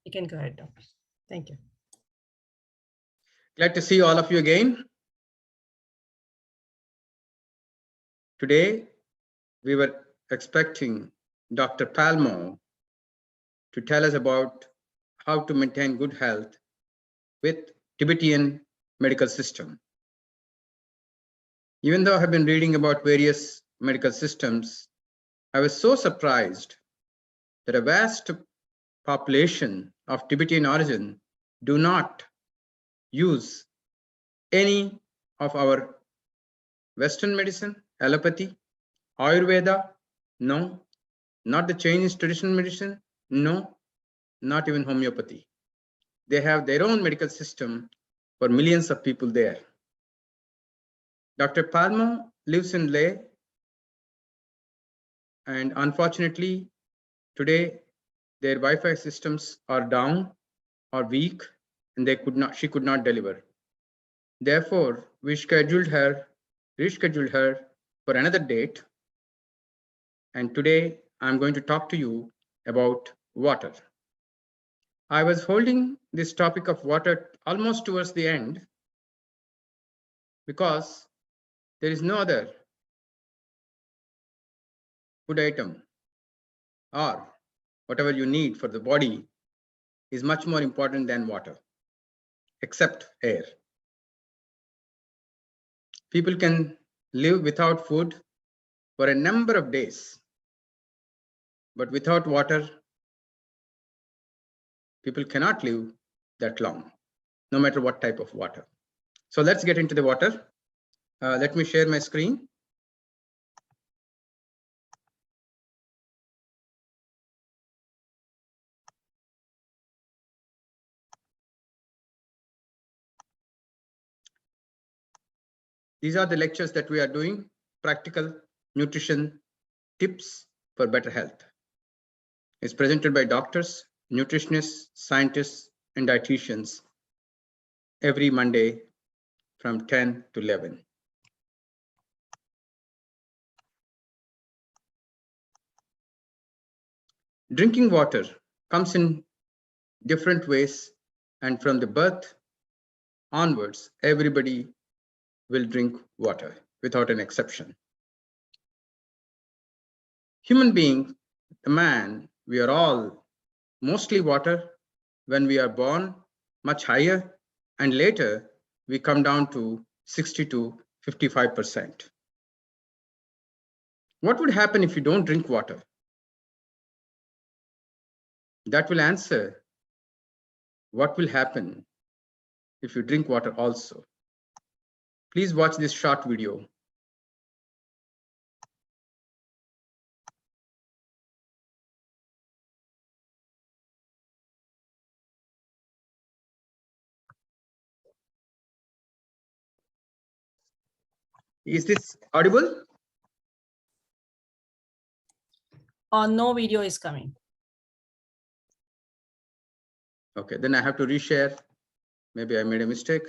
You can go ahead, Doctor. Thank you. Glad to see all of you again. Today, we were expecting Dr. Palmo to tell us about how to maintain good health with Tibetan medical system. Even though I have been reading about various medical systems, I was so surprised that a vast population of Tibetan origin do not use any of our Western medicine, allopathy, Ayurveda, no, not the Chinese traditional medicine, no, not even homeopathy. They have their own medical system for millions of people there. Dr. Palmo lives in Leh, and unfortunately, today their Wi-Fi systems are down or weak, and she could not deliver. Therefore, we rescheduled her for another date. And today I'm going to talk to you about water. I was holding this topic of water almost towards the end because there is no other food item or whatever you need for the body is much more important than water, except air. People can live without food for a number of days, but without water, people cannot live that long, no matter what type of water. So let's get into the water. Let me share my screen. These are the lectures that we are doing, practical nutrition tips for better health. It's presented by doctors, nutritionists, scientists, and dietitians every Monday from 10 to 11. Drinking water comes in different ways, and from the birth onwards, everybody will drink water without an exception. Human being, the man, we are all mostly water. When we are born, much higher, and later we come down to 60 to 55%. What would happen if you don't drink water? That will answer what will happen if you drink water also. Please watch this short video. Is this audible? No video is coming. Okay, then I have to reshare. Maybe I made a mistake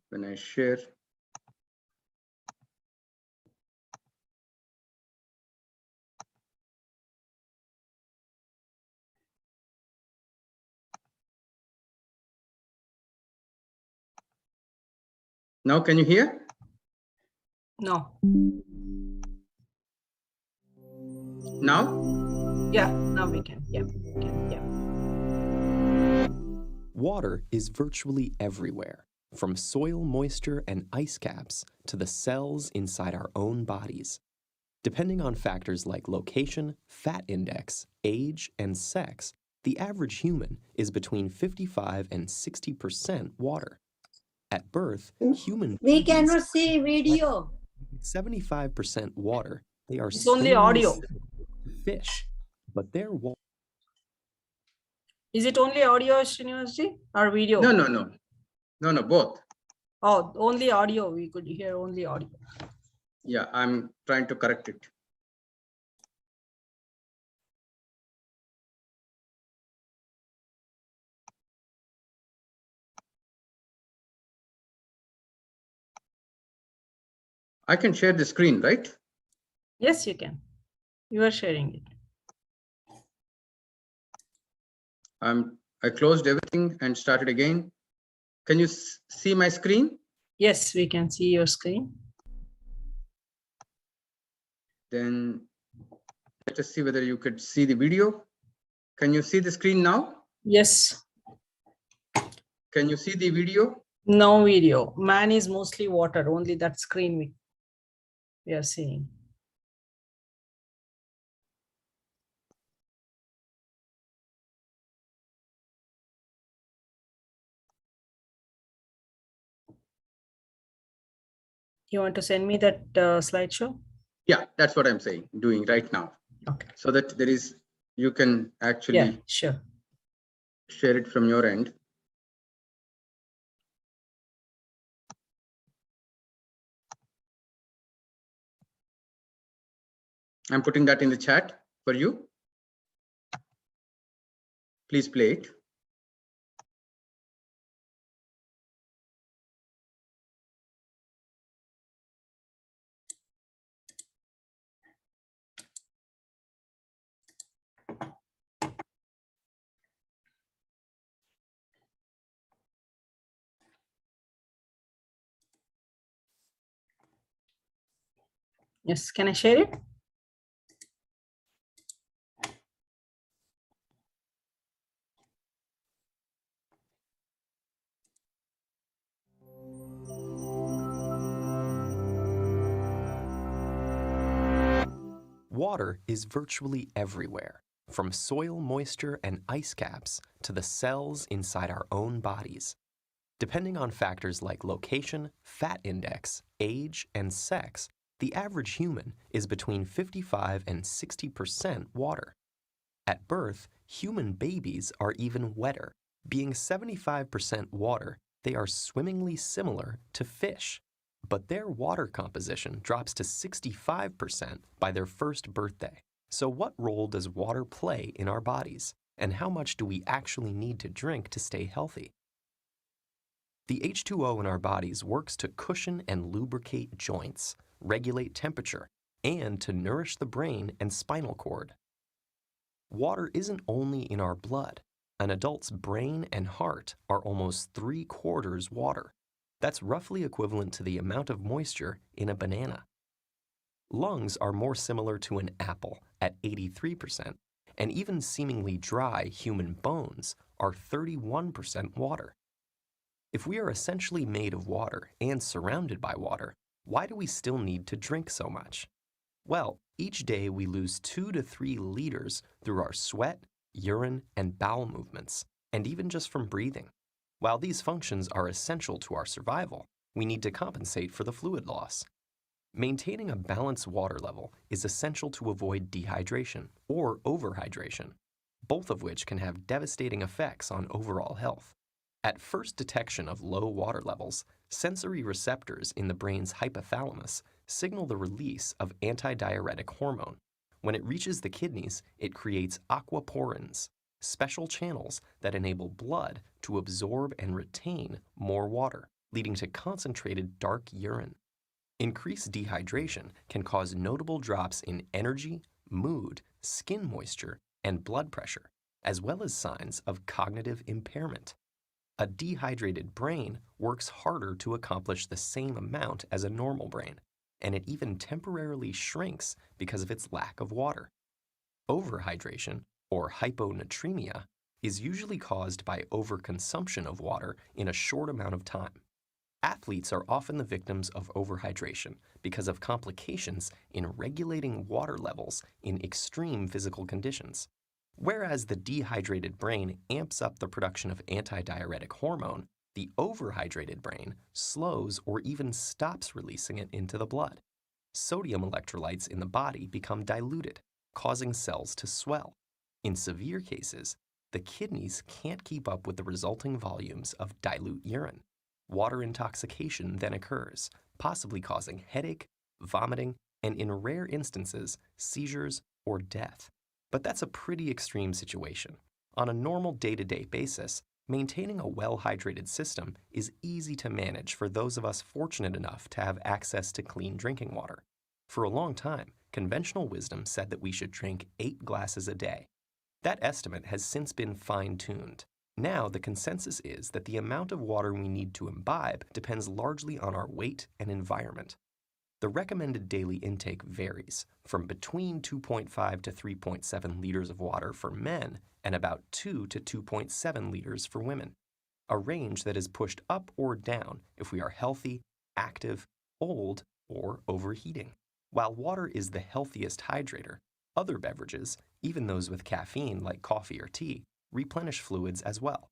when I share. Now, can you hear? No. Now? Yeah, now we can. Yeah, we can. Yeah. Water is virtually everywhere, from soil moisture and ice caps to the cells inside our own bodies. Depending on factors like location, fat index, age, and sex, the average human is between 55 and 60% water. At birth, human We babies cannot see video. 75% water. They are It's only audio. fish, but their water. Is it only audio, Srinivasji, or video? No, both. Oh, only audio. We could hear only audio. Yeah, I'm trying to correct it. I can share the screen, right? Yes, you can. You are sharing it. I closed everything and started again. Can you see my screen? Yes, we can see your screen. Then let us see whether you could see the video. Can you see the screen now? Yes, Can you see the video? no video. Man is mostly water, only that screen we are seeing. You want to send me that slideshow? Yeah, that's what I'm saying, doing right now. Okay. So that there is, you can actually Yeah, sure. share it from your end. I'm putting that in the chat for you. Please play it. Yes, can I share it? Water is virtually everywhere, from soil moisture and ice caps to the cells inside our own bodies. Depending on factors like location, fat index, age, and sex, the average human is between 55 and 60% water. At birth, human babies are even wetter. Being 75% water, they are swimmingly similar to fish. But their water composition drops to 65% by their first birthday. So what role does water play in our bodies? And how much do we actually need to drink to stay healthy? The H2O in our bodies works to cushion and lubricate joints, regulate temperature, and to nourish the brain and spinal cord. Water isn't only in our blood. An adult's brain and heart are almost 3/4 water. That's roughly equivalent to the amount of moisture in a banana. Lungs are more similar to an apple at 83%, and even seemingly dry human bones are 31% water. If we are essentially made of water and surrounded by water, why do we still need to drink so much? Well, each day we lose 2 to 3 liters through our sweat, urine, and bowel movements, and even just from breathing. While these functions are essential to our survival, we need to compensate for the fluid loss. Maintaining a balanced water level is essential to avoid dehydration or overhydration, both of which can have devastating effects on overall health. At first detection of low water levels, sensory receptors in the brain's hypothalamus signal the release of antidiuretic hormone. When it reaches the kidneys, it creates aquaporins, special channels that enable blood to absorb and retain more water, leading to concentrated dark urine. Increased dehydration can cause notable drops in energy, mood, skin moisture, and blood pressure, as well as signs of cognitive impairment. A dehydrated brain works harder to accomplish the same amount as a normal brain, and it even temporarily shrinks because of its lack of water. Overhydration, or hyponatremia, is usually caused by overconsumption of water in a short amount of time. Athletes are often the victims of overhydration because of complications in regulating water levels in extreme physical conditions. Whereas the dehydrated brain amps up the production of antidiuretic hormone, the overhydrated brain slows or even stops releasing it into the blood. Sodium electrolytes in the body become diluted, causing cells to swell. In severe cases, the kidneys can't keep up with the resulting volumes of dilute urine. Water intoxication then occurs, possibly causing headache, vomiting, and in rare instances, seizures or death. But that's a pretty extreme situation. On a normal day-to-day basis, maintaining a well-hydrated system is easy to manage for those of us fortunate enough to have access to clean drinking water. For a long time, conventional wisdom said that we should drink 8 glasses a day. That estimate has since been fine-tuned. Now, the consensus is that the amount of water we need to imbibe depends largely on our weight and environment. The recommended daily intake varies from between 2.5 to 3.7 liters of water for men and about 2 to 2.7 liters for women, a range that is pushed up or down if we are healthy, active, old, or overheating. While water is the healthiest hydrator, other beverages, even those with caffeine like coffee or tea, replenish fluids as well.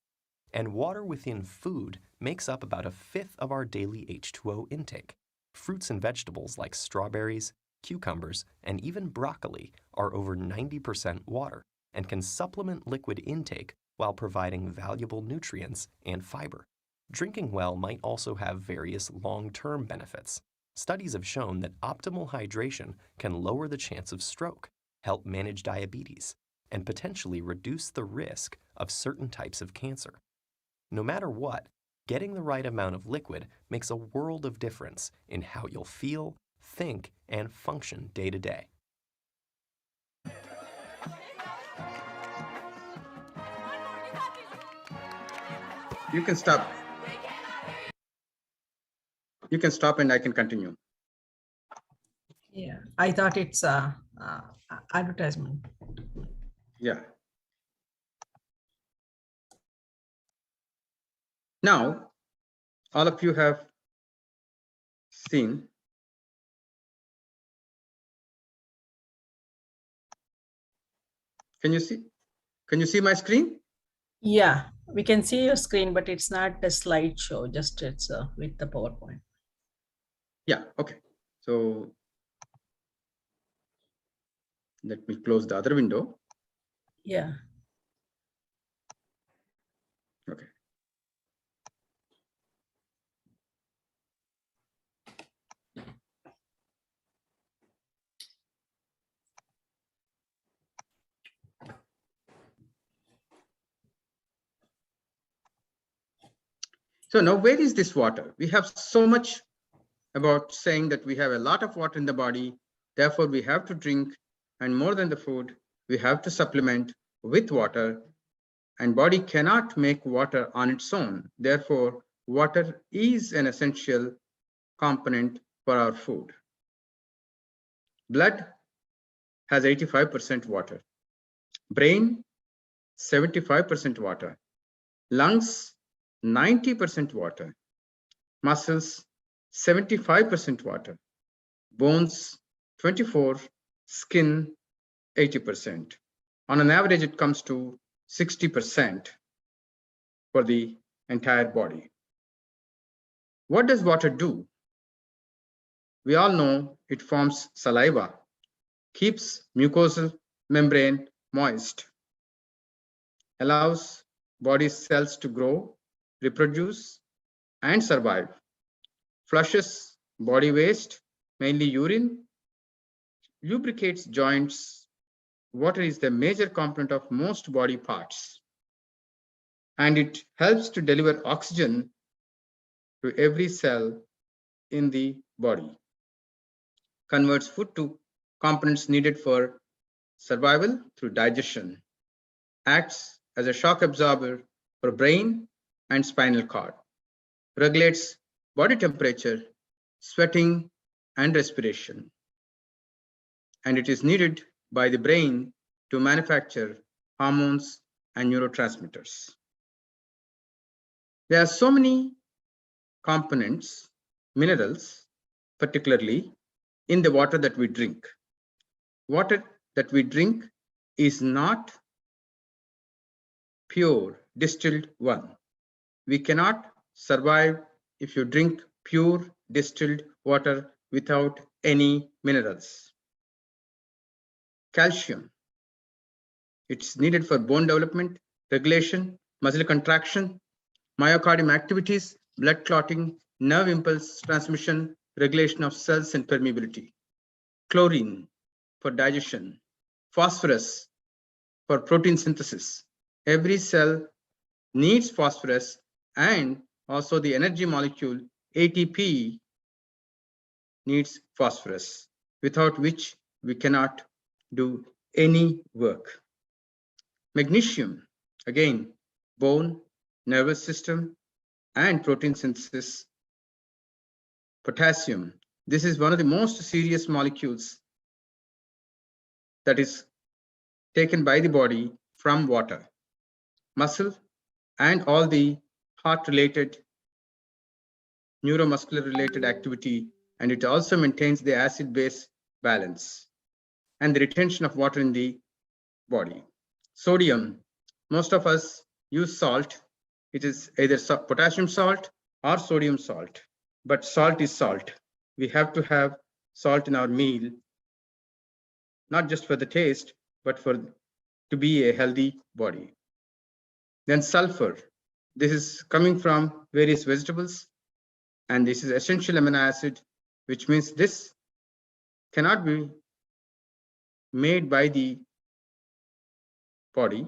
And water within food makes up about a fifth of our daily H2O intake. Fruits and vegetables like strawberries, cucumbers, and even broccoli are over 90% water and can supplement liquid intake while providing valuable nutrients and fiber. Drinking well might also have various long-term benefits. Studies have shown that optimal hydration can lower the chance of stroke, help manage diabetes, and potentially reduce the risk of certain types of cancer. No matter what, getting the right amount of liquid makes a world of difference in how you'll feel, think, and function day to day. You can stop. You can stop and I can continue. Yeah, I thought it's advertisement. Yeah. Now, all of you have seen Can you see my screen? Yeah, we can see your screen, but it's not a slideshow, just it's with the PowerPoint. Yeah, okay. So let me close the other window. Yeah. Okay. So now where is this water? We have so much about saying that we have a lot of water in the body, therefore we have to drink, and more than the food, we have to supplement with water, and body cannot make water on its own. Therefore, water is an essential component for our food. Blood has 85% water. Brain, 75% water. Lungs, 90% water. Muscles, 75% water. Bones, 24, skin, 80%. On an average, it comes to 60% for the entire body. What does water do? We all know it forms saliva, keeps mucosal membrane moist, allows body cells to grow, reproduce, and survive, flushes body waste, mainly urine, lubricates joints. Water is the major component of most body parts, and it helps to deliver oxygen to every cell in the body, converts food to components needed for survival through digestion, acts as a shock absorber for brain and spinal cord, regulates body temperature, sweating, and respiration, and it is needed by the brain to manufacture hormones and neurotransmitters. There are so many components, minerals, particularly in the water that we drink. Water that we drink is not pure distilled one. We cannot survive if you drink pure distilled water without any minerals. Calcium, it's needed for bone development, regulation, muscle contraction, myocardium activities, blood clotting, nerve impulse transmission, regulation of cells and permeability. Chlorine for digestion, phosphorus for protein synthesis. Every cell needs phosphorus, and also the energy molecule ATP needs phosphorus, without which we cannot do any work. Magnesium, again, bone, nervous system, and protein synthesis. Potassium, this is one of the most serious molecules that is taken by the body from water, muscle, and all the heart-related, neuromuscular-related activity, and it also maintains the acid-base balance and the retention of water in the body. Sodium, most of us use salt. It is either potassium salt or sodium salt, but salt is salt. We have to have salt in our meal, not just for the taste, but to be a healthy body. Then sulfur, this is coming from various vegetables, and this is essential amino acid, which means this cannot be made by the body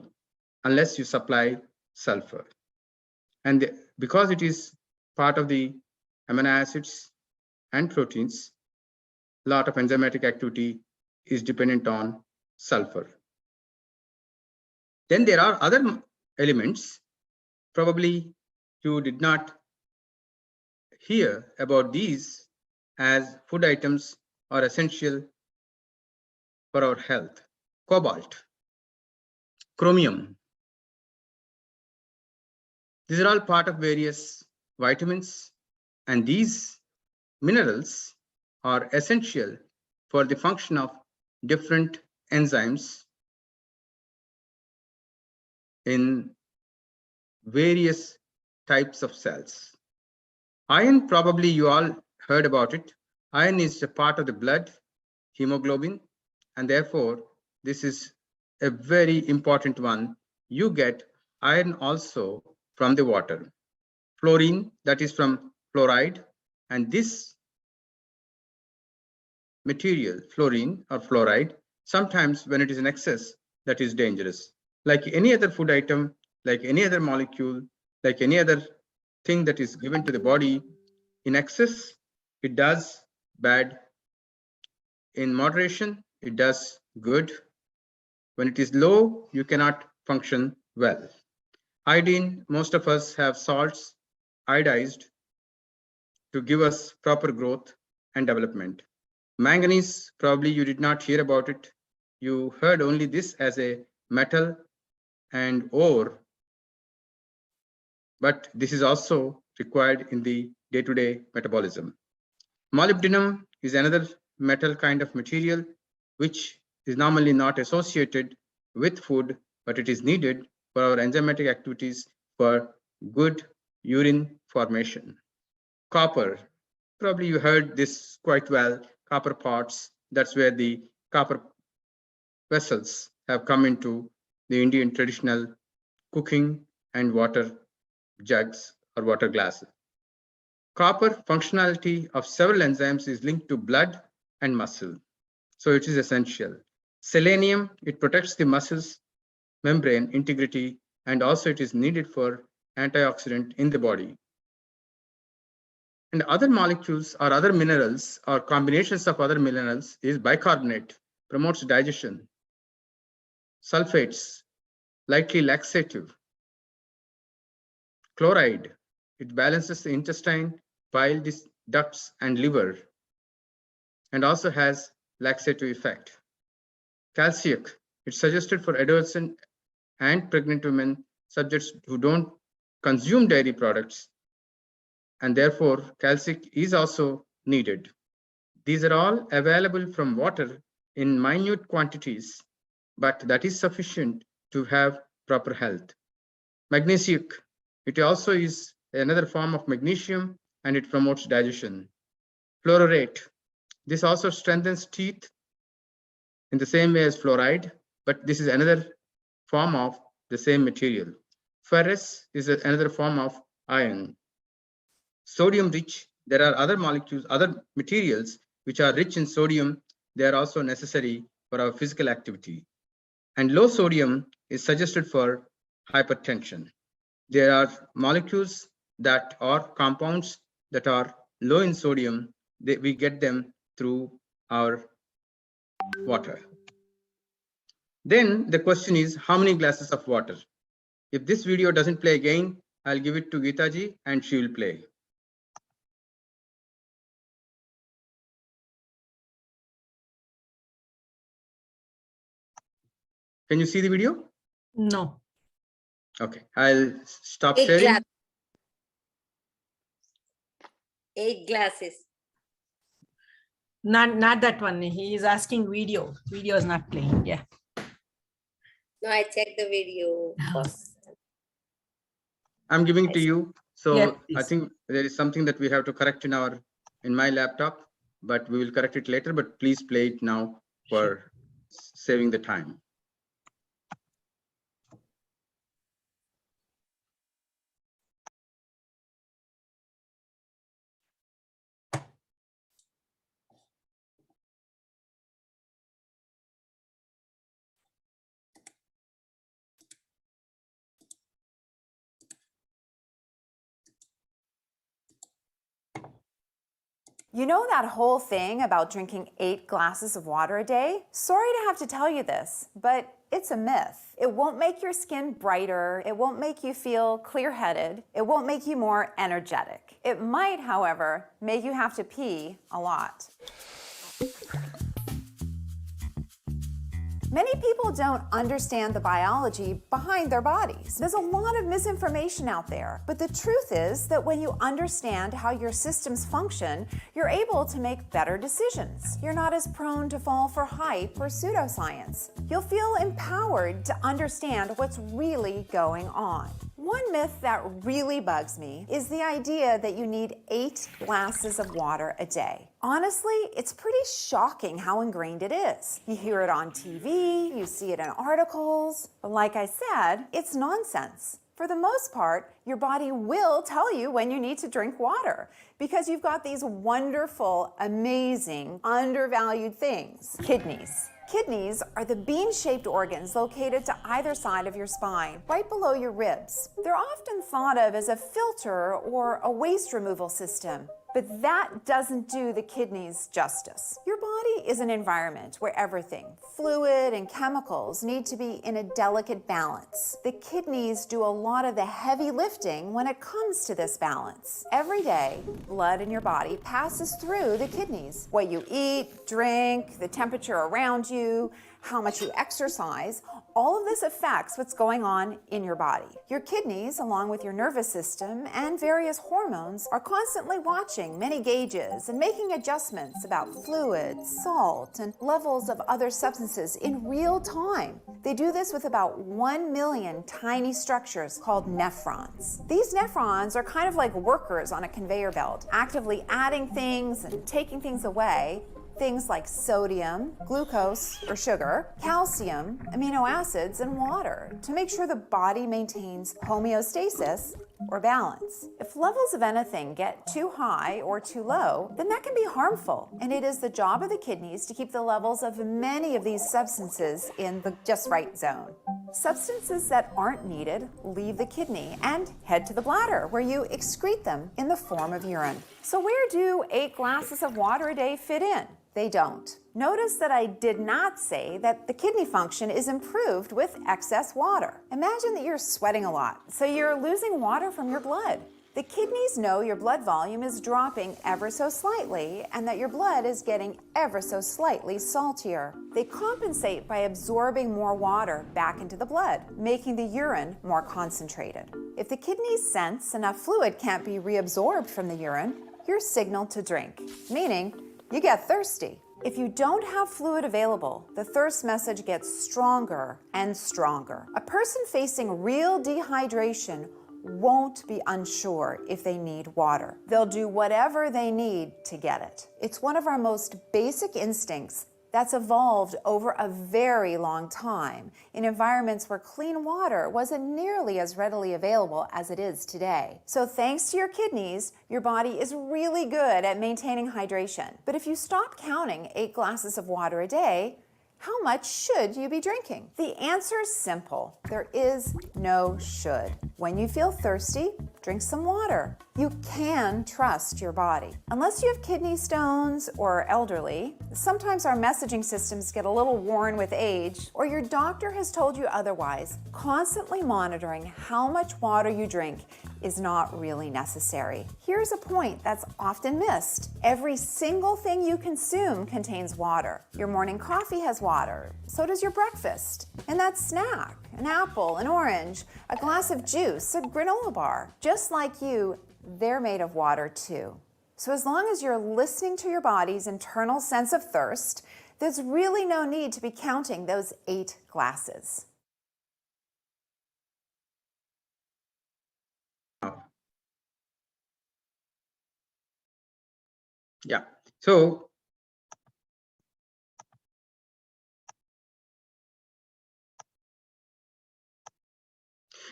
unless you supply sulfur. And because it is part of the amino acids and proteins, a lot of enzymatic activity is dependent on sulfur. Then there are other elements. Probably you did not hear about these as food items are essential for our health. Cobalt, chromium. These are all part of various vitamins, and these minerals are essential for the function of different enzymes in various types of cells. Iron, probably you all heard about it. Iron is a part of the blood, hemoglobin, and therefore this is a very important one. You get iron also from the water. Fluorine, that is from fluoride, and this material, fluorine or fluoride, sometimes when it is in excess, that is dangerous. Like any other food item, like any other molecule, like any other thing that is given to the body, in excess, it does bad. In moderation, it does good. When it is low, you cannot function well. Iodine, most of us have salts iodized to give us proper growth and development. Manganese, probably you did not hear about it. You heard only this as a metal and ore, but this is also required in the day-to-day metabolism. Molybdenum is another metal kind of material which is normally not associated with food, but it is needed for our enzymatic activities for good urine formation. Copper, probably you heard this quite well, copper pots, that's where the copper vessels have come into the Indian traditional cooking and water jugs or water glasses. Copper functionality of several enzymes is linked to blood and muscle, so it is essential. Selenium, it protects the muscles membrane integrity, and also it is needed for antioxidant in the body. And other molecules or other minerals or combinations of other minerals is bicarbonate, promotes digestion. Sulfates, lightly laxative. Chloride, it balances the intestine, bile ducts, and liver, and also has laxative effect. Calcium, it's suggested for adolescent and pregnant women, subjects who don't consume dairy products, and therefore calcium is also needed. These are all available from water in minute quantities, but that is sufficient to have proper health. Magnesium, it also is another form of magnesium and it promotes digestion. Fluorate, this also strengthens teeth in the same way as fluoride, but this is another form of the same material. Ferrous is another form of iron. Sodium rich, there are other molecules, other materials which are rich in sodium. They are also necessary for our physical activity. And low sodium is suggested for hypertension. There are molecules that are compounds that are low in sodium. We get them through our water. Then the question is, how many glasses of water? If this video doesn't play again, I'll give it to Geeta ji and she will play. Can you see the video? No. Okay, I'll stop 8 sharing. 8 glasses. Not that one. He is asking video. Video is not playing. Yeah. No, I checked the video first. I'm giving it to you. So Yeah, I please. think there is something that we have to correct in my laptop, but we will correct it later. But please play it now for saving the time. You know that whole thing about drinking 8 glasses of water a day? Sorry to have to tell you this, but it's a myth. It won't make your skin brighter. It won't make you feel clear-headed. It won't make you more energetic. It might, however, make you have to pee a lot. Many people don't understand the biology behind their bodies. There's a lot of misinformation out there, but the truth is that when you understand how your systems function, you're able to make better decisions. You're not as prone to fall for hype or pseudoscience. You'll feel empowered to understand what's really going on. One myth that really bugs me is the idea that you need 8 glasses of water a day. Honestly, it's pretty shocking how ingrained it is. You hear it on TV, you see it in articles, but like I said, it's nonsense. For the most part, your body will tell you when you need to drink water because you've got these wonderful, amazing, undervalued things. Kidneys. Kidneys are the bean-shaped organs located to either side of your spine, right below your ribs. They're often thought of as a filter or a waste removal system, but that doesn't do the kidneys justice. Your body is an environment where everything, fluid and chemicals, need to be in a delicate balance. The kidneys do a lot of the heavy lifting when it comes to this balance. Every day, blood in your body passes through the kidneys. What you eat, drink, the temperature around you, how much you exercise, all of this affects what's going on in your body. Your kidneys, along with your nervous system and various hormones, are constantly watching many gauges and making adjustments about fluids, salt, and levels of other substances in real time. They do this with about 1 million tiny structures called nephrons. These nephrons are kind of like workers on a conveyor belt, actively adding things and taking things away. Things like sodium, glucose or sugar, calcium, amino acids, and water to make sure the body maintains homeostasis or balance. If levels of anything get too high or too low, then that can be harmful, and it is the job of the kidneys to keep the levels of many of these substances in the just right zone. Substances that aren't needed leave the kidney and head to the bladder, where you excrete them in the form of urine. So where do 8 glasses of water a day fit in? They don't. Notice that I did not say that the kidney function is improved with excess water. Imagine that you're sweating a lot, so you're losing water from your blood. The kidneys know your blood volume is dropping ever so slightly and that your blood is getting ever so slightly saltier. They compensate by absorbing more water back into the blood, making the urine more concentrated. If the kidneys sense enough fluid can't be reabsorbed from the urine, you're signaled to drink, meaning you get thirsty. If you don't have fluid available, the thirst message gets stronger and stronger. A person facing real dehydration won't be unsure if they need water. They'll do whatever they need to get it. It's one of our most basic instincts that's evolved over a very long time in environments where clean water wasn't nearly as readily available as it is today. So thanks to your kidneys, your body is really good at maintaining hydration. But if you stop counting 8 glasses of water a day, how much should you be drinking? The answer is simple. There is no should. When you feel thirsty, drink some water. You can trust your body. Unless you have kidney stones or are elderly, sometimes our messaging systems get a little worn with age, or your doctor has told you otherwise, constantly monitoring how much water you drink is not really necessary. Here's a point that's often missed. Every single thing you consume contains water. Your morning coffee has water, so does your breakfast. And that snack, an apple, an orange, a glass of juice, a granola bar. Just like you, they're made of water too. So as long as you're listening to your body's internal sense of thirst, there's really no need to be counting those 8 glasses. Yeah. So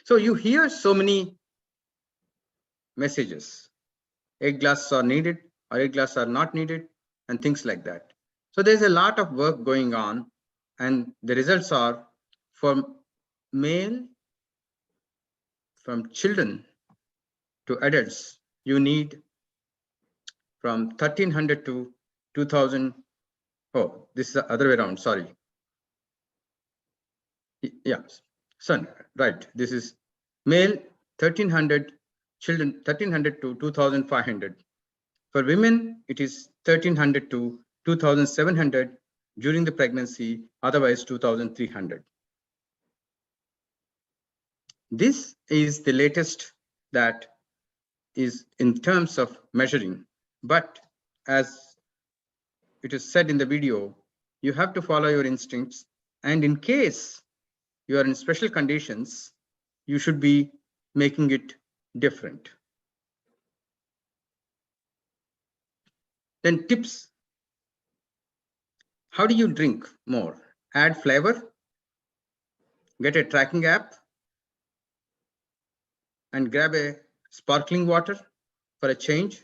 you hear so many messages. 8 glasses are needed or 8 glasses are not needed and things like that. So there's a lot of work going on, and the results are for male, from children to adults, you need from 1300 to 2000. Oh, this is the other way around, sorry. Yeah, son, right. This is male 1300, children 1300 to 2500. For women, it is 1300 to 2700 during the pregnancy, otherwise 2300. This is the latest that is in terms of measuring, but as it is said in the video, you have to follow your instincts, and in case you are in special conditions, you should be making it different. Then tips. How do you drink more? Add flavor, get a tracking app, and grab a sparkling water for a change.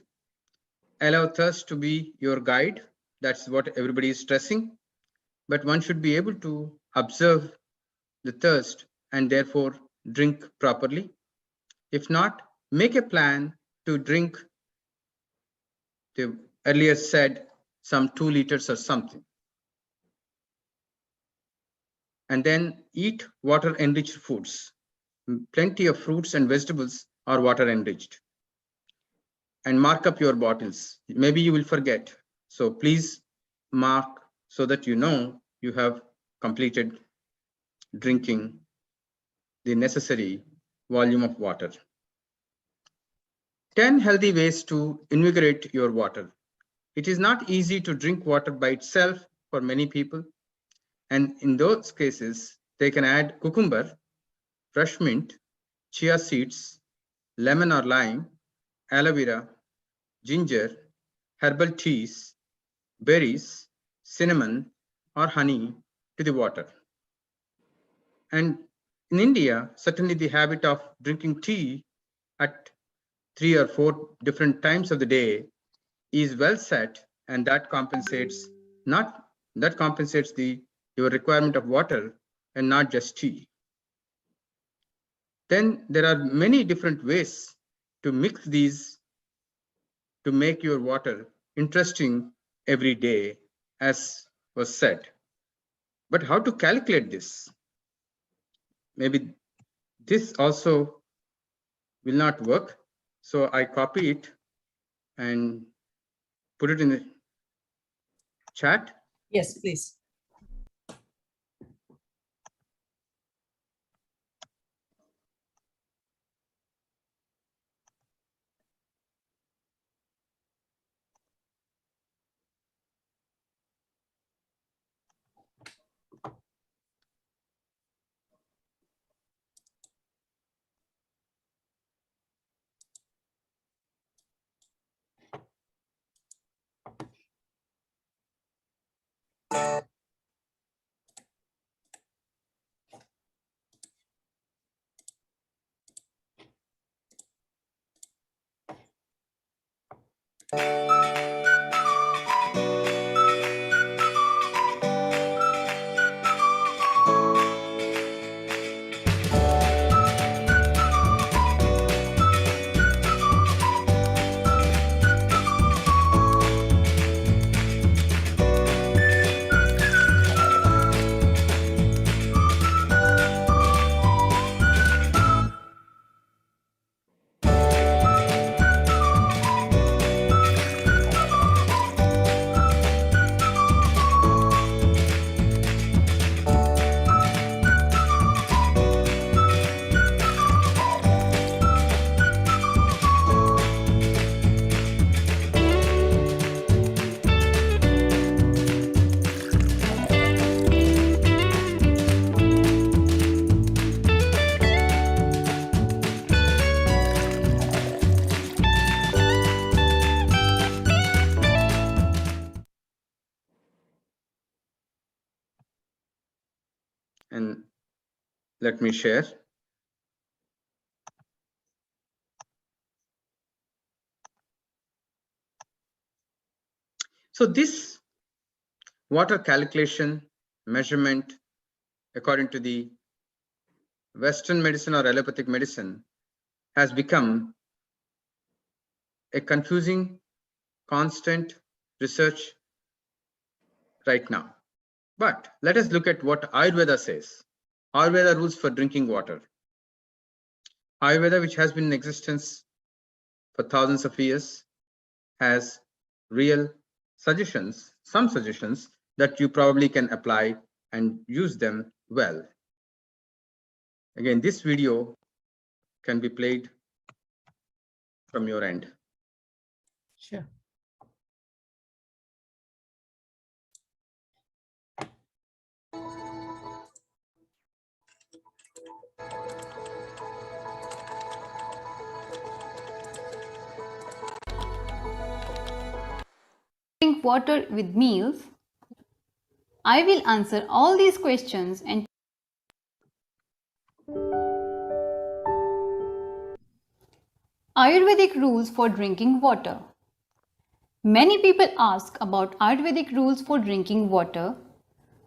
Allow thirst to be your guide. That's what everybody is stressing. But one should be able to observe the thirst and therefore drink properly. If not, make a plan to drink the earlier said some 2 liters or something. And then eat water enriched foods. Plenty of fruits and vegetables are water enriched. And mark up your bottles. Maybe you will forget. So please mark so that you know you have completed drinking the necessary volume of water. 10 healthy ways to invigorate your water. It is not easy to drink water by itself for many people. And in those cases, they can add cucumber, fresh mint, chia seeds, lemon or lime, aloe vera, ginger, herbal teas, berries, cinnamon, or honey to the water. And in India, certainly the habit of drinking tea at 3 or 4 different times of the day is well set, and that compensates your requirement of water and not just tea. Then there are many different ways to mix these to make your water interesting every day, as was said. But how to calculate this? Maybe this also will not work. So I copy it and put it in the chat. Yes, please. Let me share. So this water calculation measurement, according to the Western medicine or allopathic medicine, has become a confusing, constant research right now. But let us look at what Ayurveda says. Ayurveda rules for drinking water. Ayurveda, which has been in existence for thousands of years, has real suggestions, some suggestions that you probably can apply and use them well. Again, this video can be played from your end. Sure. Drink water with meals? I will answer all these questions and Ayurvedic rules for drinking water. Many people ask about Ayurvedic rules for drinking water.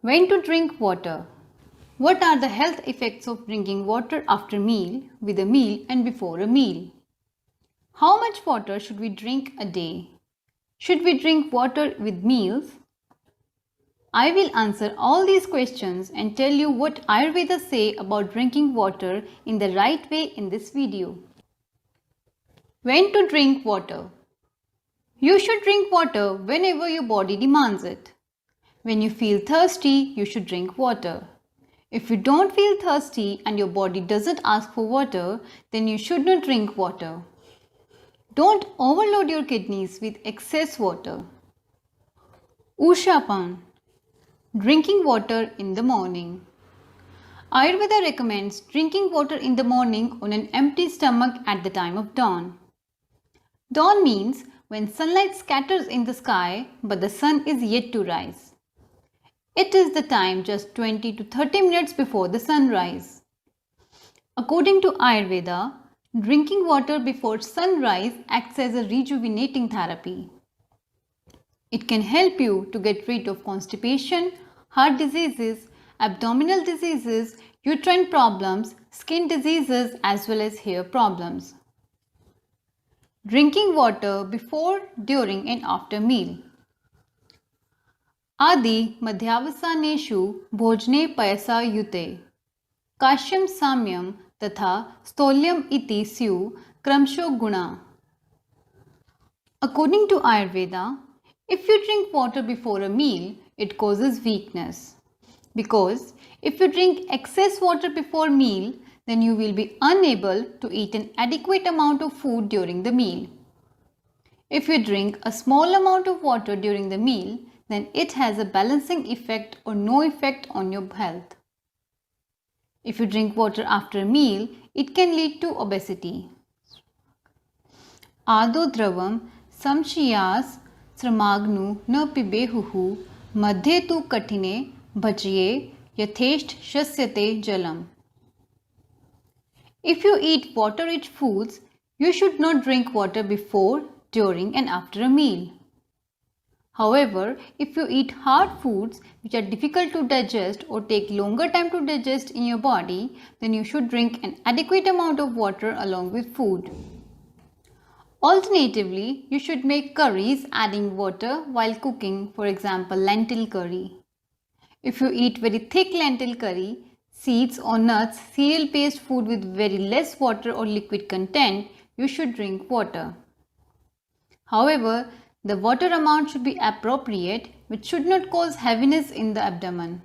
When to drink water? What are the health effects of drinking water after meal, with a meal and before a meal? How much water should we drink a day? Should we drink water with meals? I will answer all these questions and tell you what Ayurveda say about drinking water in the right way in this video. When to drink water? You should drink water whenever your body demands it. When you feel thirsty, you should drink water. If you don't feel thirsty and your body doesn't ask for water, then you should not drink water. Don't overload your kidneys with excess water. Ushapan. Drinking water in the morning. Ayurveda recommends drinking water in the morning on an empty stomach at the time of dawn. Dawn means when sunlight scatters in the sky but the sun is yet to rise. It is the time just 20 to 30 minutes before the sunrise. According to Ayurveda, drinking water before sunrise acts as a rejuvenating therapy. It can help you to get rid of constipation, heart diseases, abdominal diseases, uterine problems, skin diseases as well as hair problems. Drinking water before, during and after meal. Adi madhyavasaneshu bhojne payasa yute. Kashyam samyam tatha stolyam iti syu kramsho guna. According to Ayurveda, if you drink water before a meal, it causes weakness. Because if you drink excess water before meal, then you will be unable to eat an adequate amount of food during the meal. If you drink a small amount of water during the meal, then it has a balancing effect or no effect on your health. If you drink water after a meal, it can lead to obesity. Ado dravam samshiyas sramagnu na pibehuhu madhe tu katine bhajye yathesht shasyate jalam. If you eat water-rich foods, you should not drink water before, during and after a meal. However, if you eat hard foods which are difficult to digest or take longer time to digest in your body, then you should drink an adequate amount of water along with food. Alternatively, you should make curries adding water while cooking, for example, lentil curry. If you eat very thick lentil curry, seeds or nuts, cereal-based food with very less water or liquid content, you should drink water. However, the water amount should be appropriate, which should not cause heaviness in the abdomen.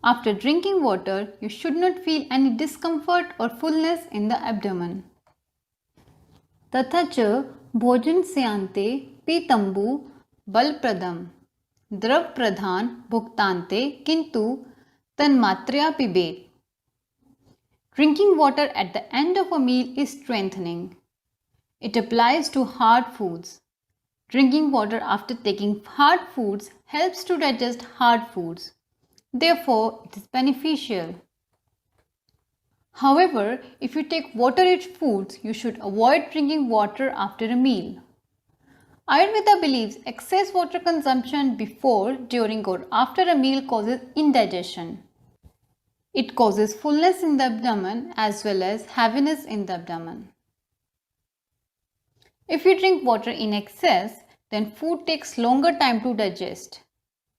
After drinking water, you should not feel any discomfort or fullness in the abdomen. Tatha bhojan syante pitambu balpradam drav pradhan bhuktante kintu tanmatrya pibet. Drinking water at the end of a meal is strengthening. It applies to hard foods. Drinking water after taking hard foods helps to digest hard foods. Therefore, it is beneficial. However, if you take water-rich foods, you should avoid drinking water after a meal. Ayurveda believes excess water consumption before, during or after a meal causes indigestion. It causes fullness in the abdomen as well as heaviness in the abdomen. If you drink water in excess, then food takes longer time to digest.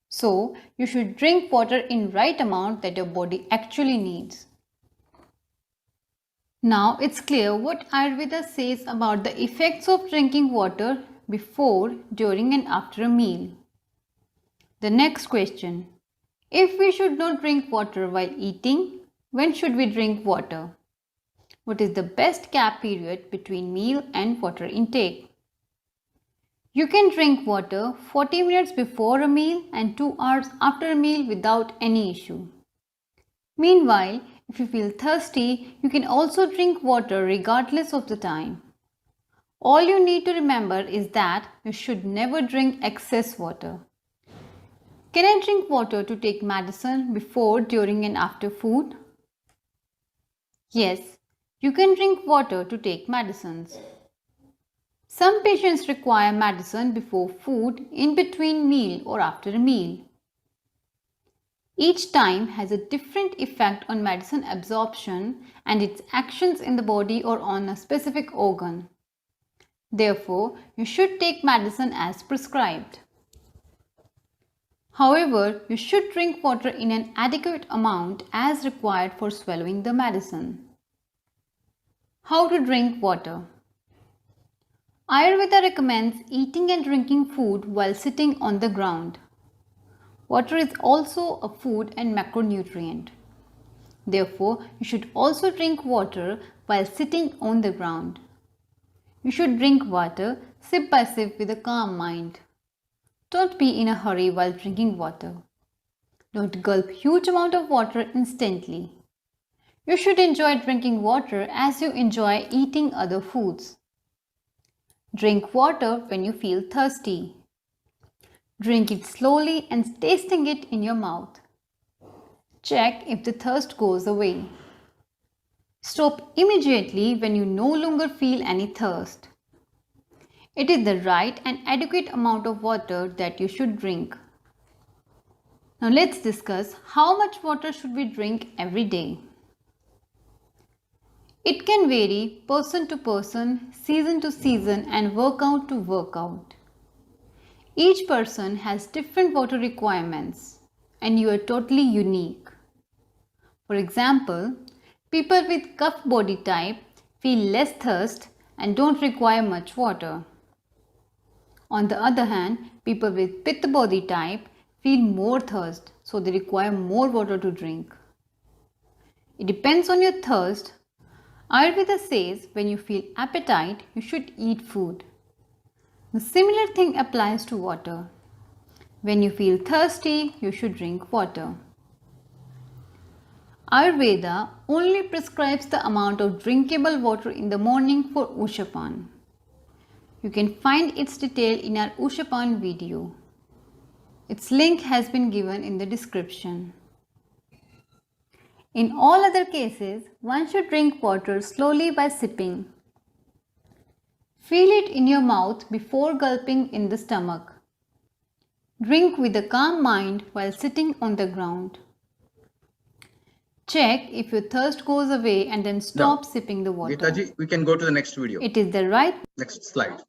So, you should drink water in right amount that your body actually needs. Now it's clear what Ayurveda says about the effects of drinking water before, during and after a meal. The next question: if we should not drink water while eating, when should we drink water? What is the best gap period between meal and water intake? You can drink water 40 minutes before a meal and 2 hours after a meal without any issue. Meanwhile, if you feel thirsty, you can also drink water regardless of the time. All you need to remember is that you should never drink excess water. Can I drink water to take medicine before, during and after food? Yes, you can drink water to take medicines. Some patients require medicine before food, in between meal or after a meal. Each time has a different effect on medicine absorption and its actions in the body or on a specific organ. Therefore, you should take medicine as prescribed. However, you should drink water in an adequate amount as required for swallowing the medicine. How to drink water? Ayurveda recommends eating and drinking food while sitting on the ground. Water is also a food and macronutrient. Therefore, you should also drink water while sitting on the ground. You should drink water sip by sip with a calm mind. Don't be in a hurry while drinking water. Don't gulp huge amount of water instantly. You should enjoy drinking water as you enjoy eating other foods. Drink water when you feel thirsty. Drink it slowly and tasting it in your mouth. Check if the thirst goes away. Stop immediately when you no longer feel any thirst. It is the right and adequate amount of water that you should drink. Now let's discuss how much water should we drink every day. It can vary person to person, season to season and workout to workout. Each person has different water requirements and you are totally unique. For example, people with cough body type feel less thirst and don't require much water. On the other hand, people with pitta body type feel more thirst, so they require more water to drink. It depends on your thirst. Ayurveda says when you feel appetite, you should eat food. The similar thing applies to water. When you feel thirsty, you should drink water. Ayurveda only prescribes the amount of drinkable water in the morning for Ushapan. You can find its detail in our Ushapan video. Its link has been given in the description. In all other cases, one should drink water slowly by sipping. Feel it in your mouth before gulping in the stomach. Drink with a calm mind while sitting on the ground. Check if your thirst goes away and then stop sipping the water. Geetaji, we can go to the next video. It is the right. Next slide.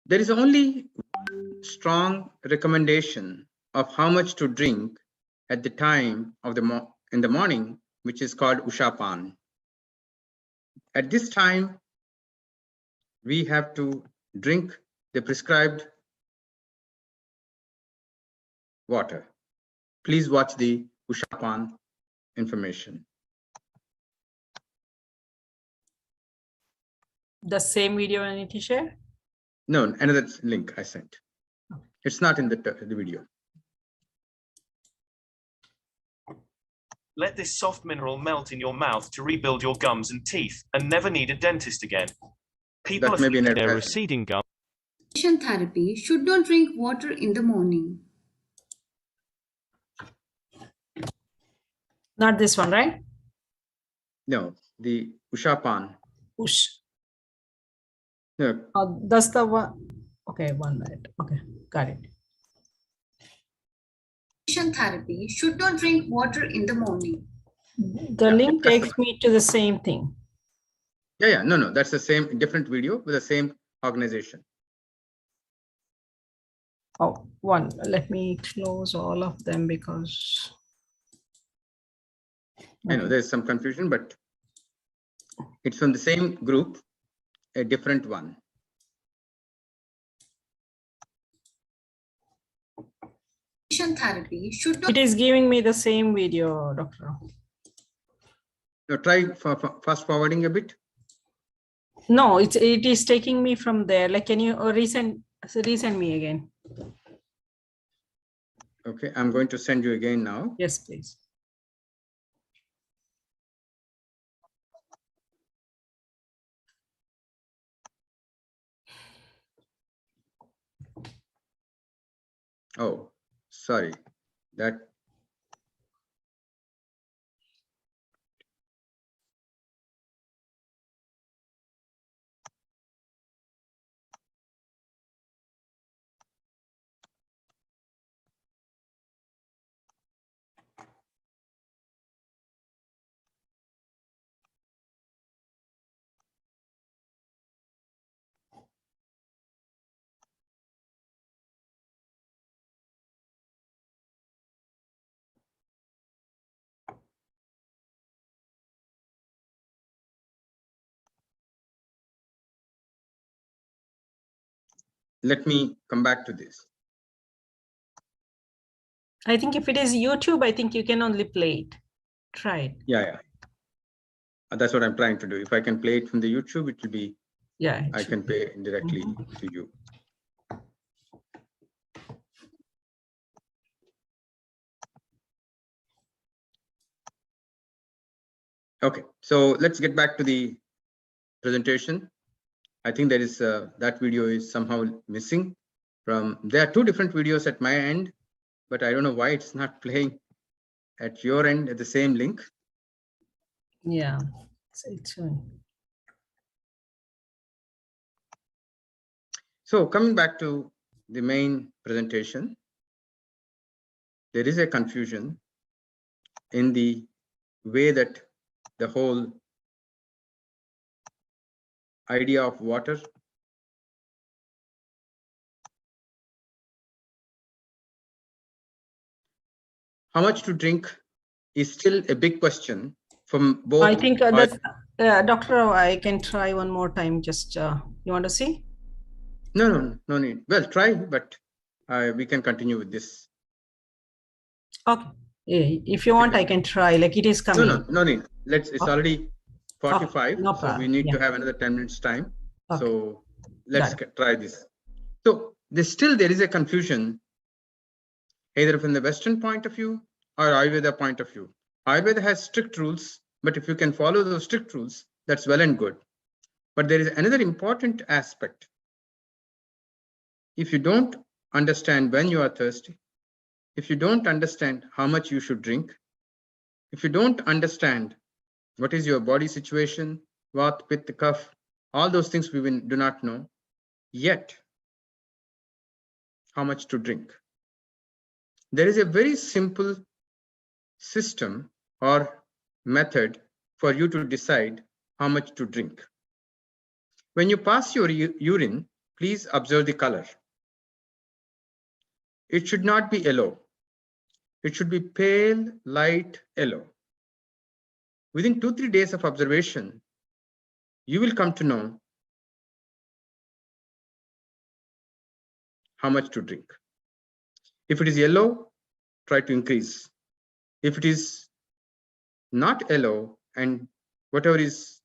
There is only strong recommendation of how much to drink at the time of in the morning, which is called Ushapan. At this time, we have to drink the prescribed water. Please watch the Ushapan information. The same video I need to share? No, another link I sent. It's not in the video. Let this soft mineral melt in your mouth to rebuild your gums and teeth and never need a dentist again. People That may be an their advertisement. receding gums. Therapy should not drink water in the morning. Not this one, right? No, the Ushapan. Push. No, That's the one. Okay, one minute. Okay, got it. Therapy should not drink water in the morning. The Yeah, link that's takes me to the same thing. yeah, no, that's the same, different video with the same organization. Oh, one. Let me close all of them because I know there's some confusion, but it's from the same group, a different one. Therapy should it is giving me the same video, Doctor. Now try fast forwarding a bit. No, it is taking me from there. Like, can you resend me again? Okay, I'm going to send you again now. Yes, please. Oh, sorry, that. Let me come back to this. I think if it is YouTube, I think you can only play it. Try it. Yeah. That's what I'm trying to do. If I can play it from the YouTube, it will be, Yeah. I can pay directly to you. Okay, so let's get back to the presentation. I think there is that video is somehow missing from. There are two different videos at my end, but I don't know why it's not playing at your end at the same link. Yeah, it's showing. So coming back to the main presentation, there is a confusion in the way that the whole idea of water how much to drink is still a big question from both. I think that Doctor, I can try one more time. Just you want to see? No need. Well, try, but we can continue with this. Okay. Yeah, if you want, I can try. Like, it is coming. No need. It's already 45. No so problem. we need Yeah. to have another 10 minutes time. Okay. So let's try this. So there is a confusion either from the Western point of view or Ayurveda point of view. Ayurveda has strict rules, but if you can follow those strict rules, that's well and good. But there is another important aspect. If you don't understand when you are thirsty, if you don't understand how much you should drink, if you don't understand what is your body situation, Vata, Pitta, Kapha, all those things we do not know yet how much to drink. There is a very simple system or method for you to decide how much to drink. When you pass your urine, please observe the color. It should not be yellow. It should be pale, light yellow. Within 2-3 days of observation, you will come to know how much to drink. If it is yellow, try to increase. If it is not yellow and whatever is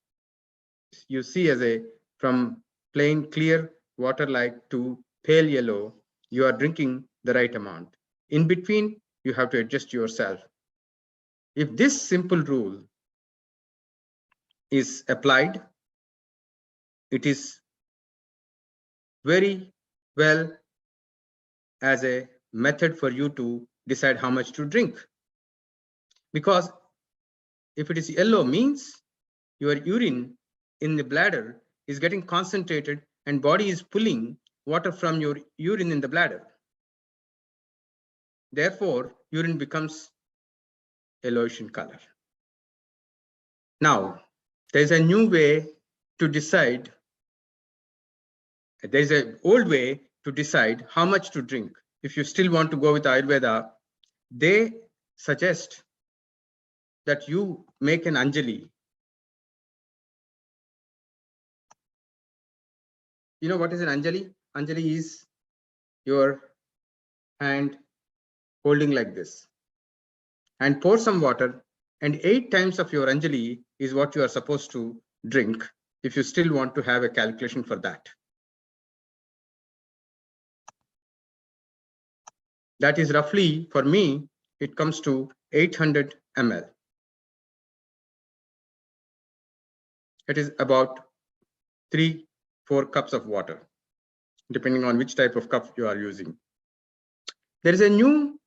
you see as a from plain clear water like to pale yellow, you are drinking the right amount. In between, you have to adjust yourself. If this simple rule is applied, it is very well as a method for you to decide how much to drink. Because if it is yellow, means your urine in the bladder is getting concentrated and body is pulling water from your urine in the bladder. Therefore, urine becomes yellowish in color. Now, there's a new way to decide. There's an old way to decide how much to drink. If you still want to go with Ayurveda, they suggest that you make an Anjali. You know what is an Anjali? Anjali is your hand holding like this, and pour some water, and 8 times of your Anjali is what you are supposed to drink if you still want to have a calculation for that. That is roughly, for me, it comes to 800 ml. It is about 3-4 cups of water, depending on which type of cup you are using. There is a new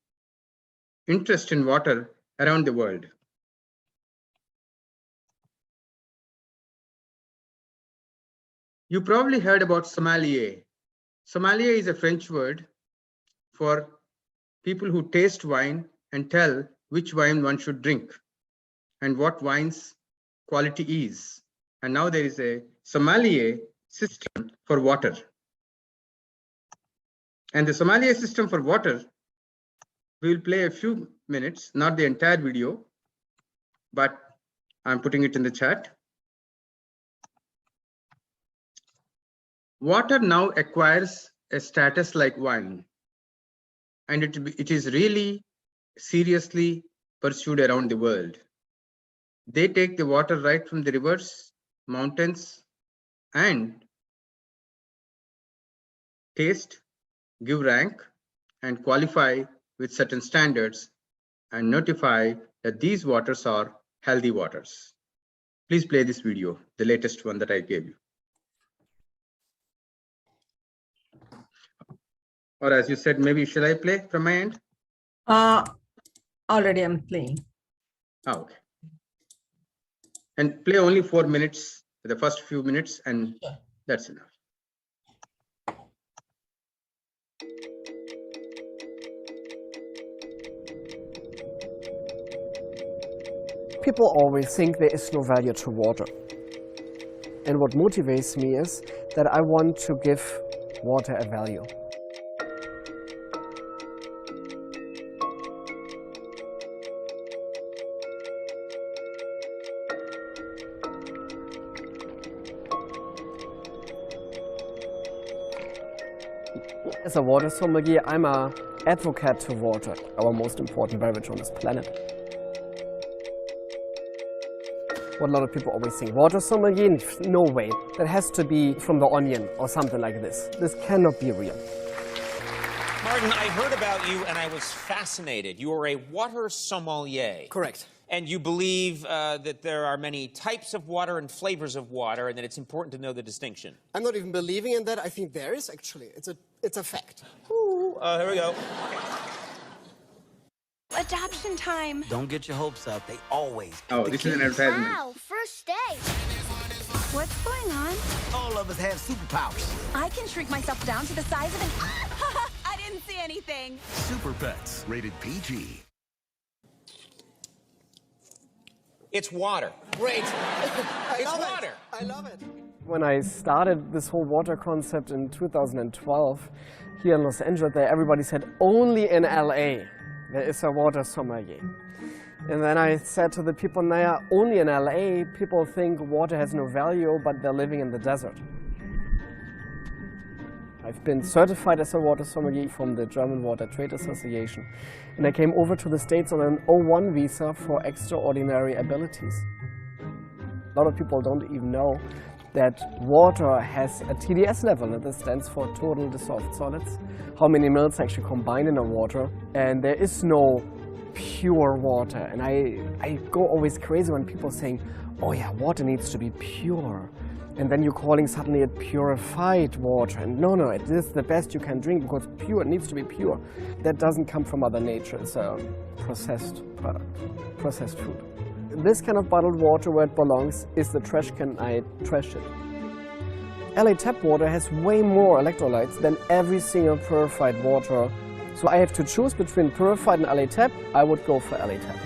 interest in water around the world. You probably heard about sommelier. Sommelier is a French word for people who taste wine and tell which wine one should drink and what wine's quality is. And now there is a sommelier system for water. And the sommelier system for water, we will play a few minutes, not the entire video, but I'm putting it in the chat. Water now acquires a status like wine, and it is really seriously pursued around the world. They take the water right from the rivers, mountains, and taste, give rank, and qualify with certain standards and notify that these waters are healthy waters. Please play this video, the latest one that I gave you. Or as you said, maybe shall I play from my end? Already I'm playing. Oh, okay. And play only 4 minutes, the first few minutes, and that's enough. People always think there is no value to water. And what motivates me is that I want to give water a value. As a water sommelier, I'm an advocate to water, our most important beverage on this planet. What a lot of people always think, water sommelier, no way. That has to be from the Onion or something like this. This cannot be real. Martin, I heard about you and I was fascinated. You are a water sommelier. Correct. And you believe that there are many types of water and flavors of water, and that it's important to know the distinction. I'm not even believing in that. I think there is actually. It's a fact. Ooh, here we go. Adoption time. Don't get your hopes up. They always. Oh, this is an advertisement. Wow, first day. What's going on? All of us have superpowers. I can shrink myself down to the size of an... I didn't see anything. Super Pets, rated PG. It's water. Great. It's water. I love it. When I started this whole water concept in 2012, here in Los Angeles, everybody said only in LA there is a water sommelier. And then I said to the people, Naya, only in LA people think water has no value, but they're living in the desert. I've been certified as a water sommelier from the German Water Trade Association. And I came over to the States on an O1 visa for extraordinary abilities. A lot of people don't even know that water has a TDS level, and this stands for total dissolved solids. How many mils actually combine in a water, and there is no pure water. And I go always crazy when people saying, oh yeah, water needs to be pure. And then you're calling suddenly it purified water. And no, this is the best you can drink because pure, it needs to be pure. That doesn't come from Mother Nature. It's a processed product, processed food. This kind of bottled water where it belongs is the trash can. I trash it. LA tap water has way more electrolytes than every single purified water. So I have to choose between purified and LA tap. I would go for LA tap.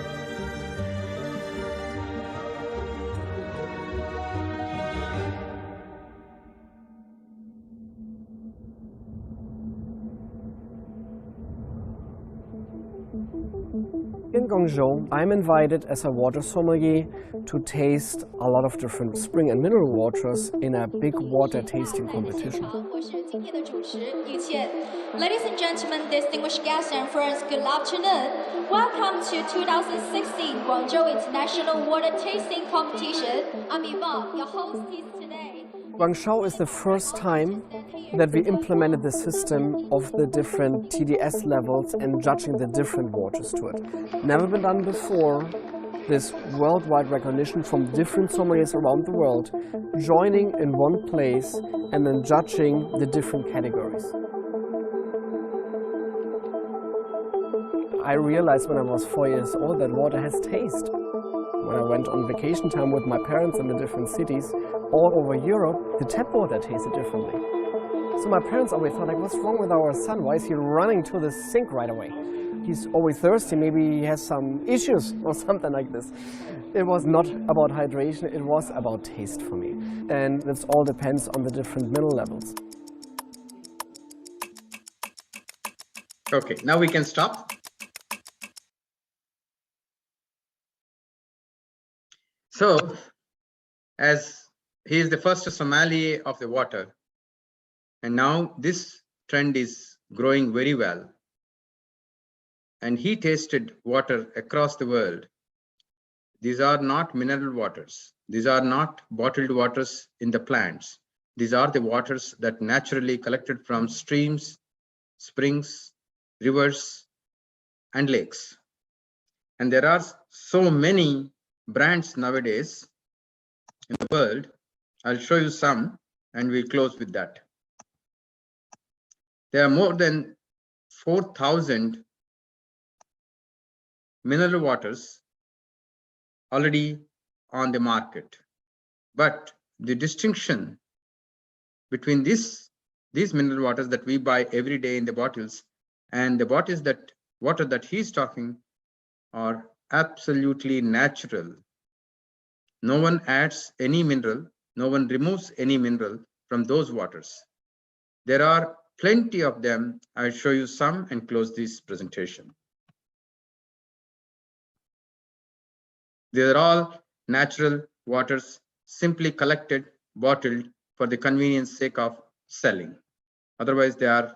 In Guangzhou, I'm invited as a water sommelier to taste a lot of different spring and mineral waters in a big water tasting competition. Ladies and gentlemen, distinguished guests and friends, good afternoon. Welcome to 2016 Guangzhou International Water Tasting Competition. I'm Yvonne, your hostess today. Guangzhou is the first time that we implemented the system of the different TDS levels and judging the different waters to it. Never been done before. This worldwide recognition from different sommeliers around the world, joining in one place and then judging the different categories. I realized when I was 4 years old that water has taste. When I went on vacation time with my parents in the different cities all over Europe, the tap water tasted differently. So my parents always thought, like, what's wrong with our son? Why is he running to the sink right away? He's always thirsty, maybe he has some issues or something like this. It was not about hydration, it was about taste for me. And this all depends on the different mineral levels. Okay, now we can stop. So, as he is the first sommelier of the water, and now this trend is growing very well, and he tasted water across the world. These are not mineral waters. These are not bottled waters in the plants. These are the waters that naturally collected from streams, springs, rivers, and lakes. And there are so many brands nowadays in the world. I'll show you some and we'll close with that. There are more than 4,000 mineral waters already on the market. But the distinction between these mineral waters that we buy every day in the bottles and the bottles that water that he's talking are absolutely natural. No one adds any mineral, no one removes any mineral from those waters. There are plenty of them. I'll show you some and close this presentation. They are all natural waters, simply collected, bottled for the convenience sake of selling. Otherwise, they are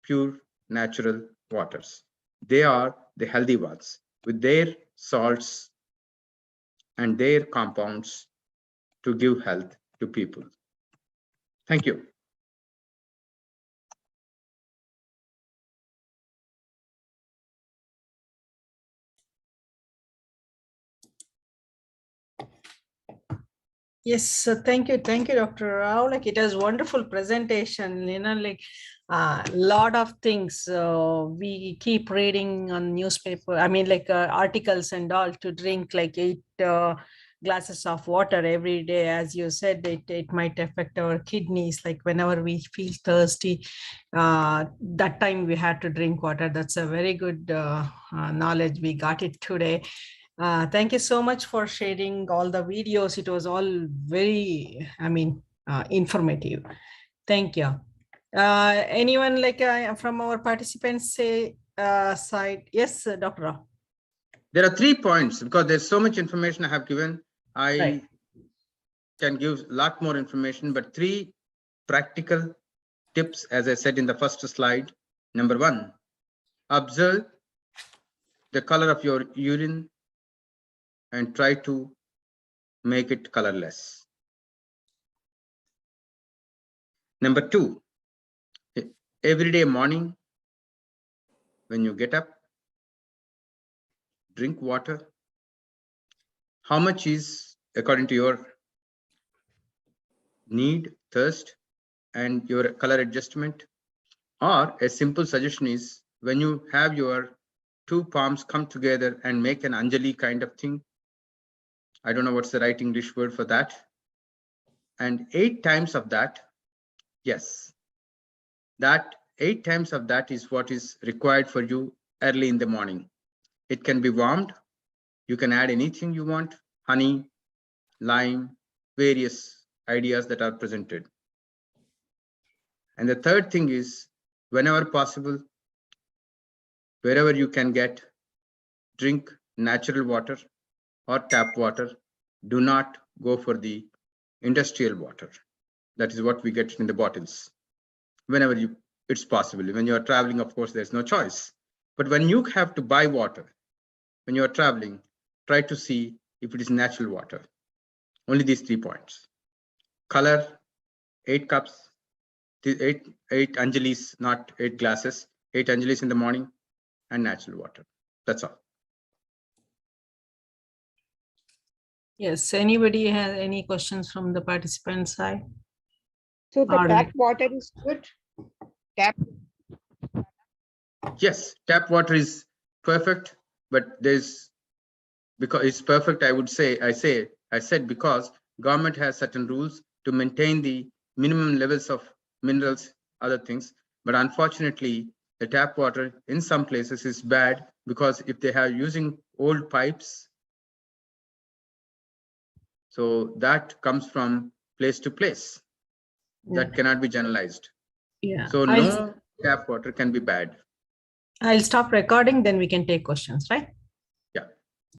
pure natural waters. They are the healthy ones with their salts and their compounds to give health to people. Thank you. Yes, thank you, Dr. Rao. Like, it was wonderful presentation. Like lot of things we keep reading on newspaper. I mean, like articles and all, to drink like 8 glasses of water every day. As you said, it might affect our kidneys. Like whenever we feel thirsty, that time we had to drink water. That's a very good knowledge. We got it today. Thank you so much for sharing all the videos. It was all very, informative. Thank you. Anyone like from our participants say side? Yes, Dr. Rao. There are 3 points because there's so much information I have given. I can give a lot more information, but 3 practical tips, as I said in the first slide. Number 1, observe the color of your urine and try to make it colorless. Number 2, every day morning when you get up, drink water. How much is, according to your need, thirst, and your color adjustment. Or a simple suggestion is when you have your two palms come together and make an Anjali kind of thing. I don't know what's the right English word for that. And 8 times of that, yes, that 8 times of that is what is required for you early in the morning. It can be warmed. You can add anything you want, honey, lime, various ideas that are presented. And the third thing is, whenever possible, wherever you can get, drink natural water or tap water. Do not go for the industrial water. That is what we get in the bottles. Whenever it's possible. When you are traveling, of course, there's no choice. But when you have to buy water, when you are traveling, try to see if it is natural water. Only these 3 points. Color, 8 cups, 8 Anjalis, not 8 glasses, 8 Anjalis in the morning, and natural water. That's all. Yes, anybody has any questions from the participant side? So the Or tap water is good? Tap. Yes, tap water is perfect, but because it's perfect, I said because government has certain rules to maintain the minimum levels of minerals, other things. But unfortunately, the tap water in some places is bad because if they are using old pipes, so that comes from place to place. That cannot be generalized. Yeah. So no tap water can be bad. I'll stop recording, then we can take questions, right?